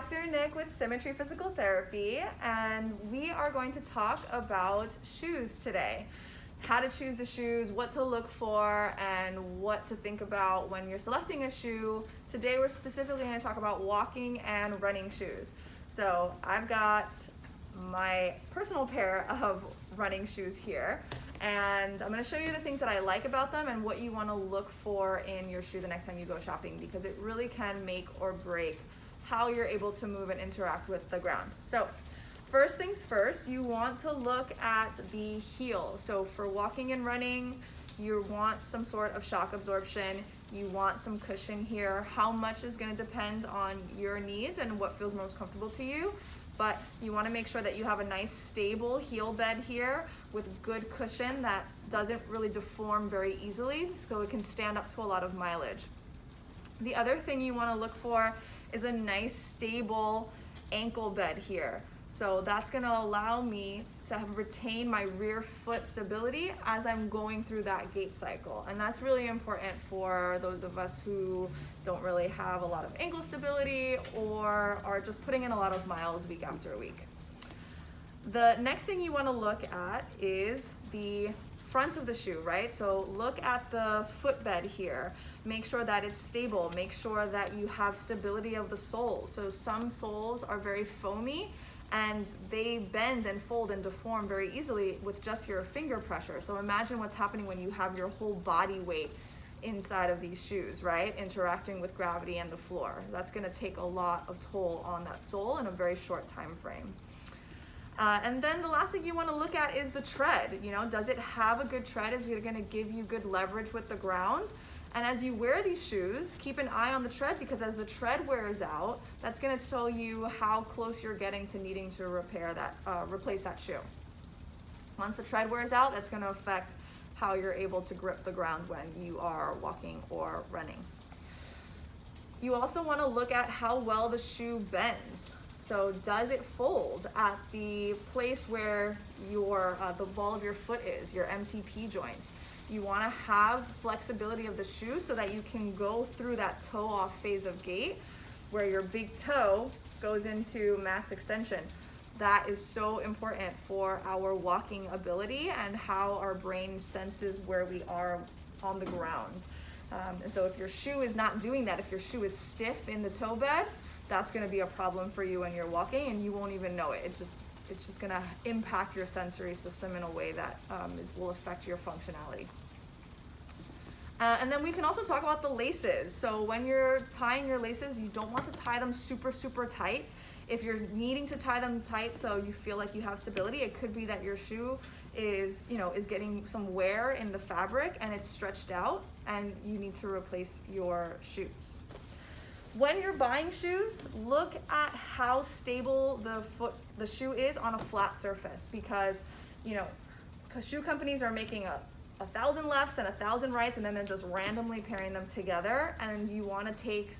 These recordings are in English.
Dr. Nick with Symmetry Physical Therapy, and we are going to talk about shoes today. How to choose the shoes, what to look for, and what to think about when you're selecting a shoe. Today we're specifically going to talk about walking and running shoes. So I've got my personal pair of running shoes here, and I'm going to show you the things that I like about them and what you want to look for in your shoe the next time you go shopping, because it really can make or break how you're able to move and interact with the ground. So first things first, you want to look at the heel. So for walking and running, you want some sort of shock absorption. You want some cushion here. How much is going to depend on your needs and what feels most comfortable to you. But you want to make sure that you have a nice stable heel bed here with good cushion that doesn't really deform very easily, so it can stand up to a lot of mileage. The other thing you want to look for is a nice stable ankle bed here. So that's going to allow me to retain my rear foot stability as I'm going through that gait cycle. And that's really important for those of us who don't really have a lot of ankle stability or are just putting in a lot of miles week after week. The next thing you want to look at is the front of the shoe, right? So look at the footbed here. Make sure that it's stable. Make sure that you have stability of the sole. So some soles are very foamy and they bend and fold and deform very easily with just your finger pressure. So imagine what's happening when you have your whole body weight inside of these shoes, right? Interacting with gravity and the floor. That's gonna take a lot of toll on that sole in a very short time frame. And then the last thing you want to look at is the tread. You know, does it have a good tread? Is it going to give you good leverage with the ground? And as you wear these shoes, keep an eye on the tread, because as the tread wears out, that's going to tell you how close you're getting to needing to replace that shoe. Once the tread wears out, that's going to affect how you're able to grip the ground when you are walking or running. You also want to look at how well the shoe bends. So does it fold at the place where the ball of your foot is, your MTP joints? You want to have flexibility of the shoe so that you can go through that toe off phase of gait where your big toe goes into max extension. That is so important for our walking ability and how our brain senses where we are on the ground. And so if your shoe is not doing that, if your shoe is stiff in the toe bed, that's going to be a problem for you when you're walking, and you won't even know it. It's just going to impact your sensory system in a way that will affect your functionality. And then we can also talk about the laces. So when you're tying your laces, you don't want to tie them super, super tight. If you're needing to tie them tight so you feel like you have stability, it could be that your shoe is getting some wear in the fabric and it's stretched out, and you need to replace your shoes. When you're buying shoes, look at how stable the shoe is on a flat surface, because shoe companies are making 1,000 lefts and 1,000 rights, and then they're just randomly pairing them together, and you want to take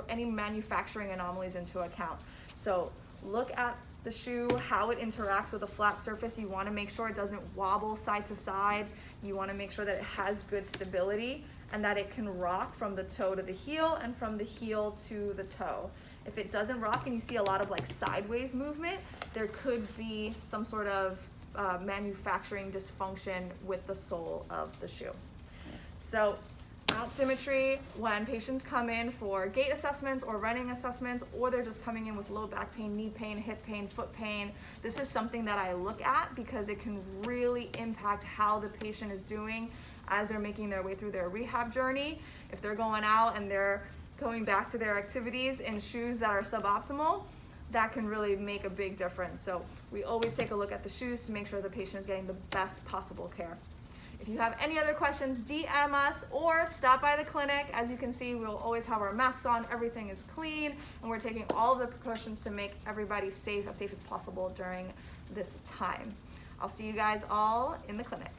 any manufacturing anomalies into account. So look at the shoe, how it interacts with a flat surface. You want to make sure it doesn't wobble side to side. You want to make sure that it has good stability and that it can rock from the toe to the heel and from the heel to the toe. If it doesn't rock and you see a lot of sideways movement, there could be some sort of manufacturing dysfunction with the sole of the shoe. So at Symmetry, when patients come in for gait assessments or running assessments, or they're just coming in with low back pain, knee pain, hip pain, foot pain, this is something that I look at because it can really impact how the patient is doing as they're making their way through their rehab journey. If they're going out and they're going back to their activities in shoes that are suboptimal, that can really make a big difference. So we always take a look at the shoes to make sure the patient is getting the best possible care. If you have any other questions, DM us or stop by the clinic. As you can see, we'll always have our masks on, everything is clean, and we're taking all of the precautions to make everybody safe, as safe as possible during this time. I'll see you guys all in the clinic.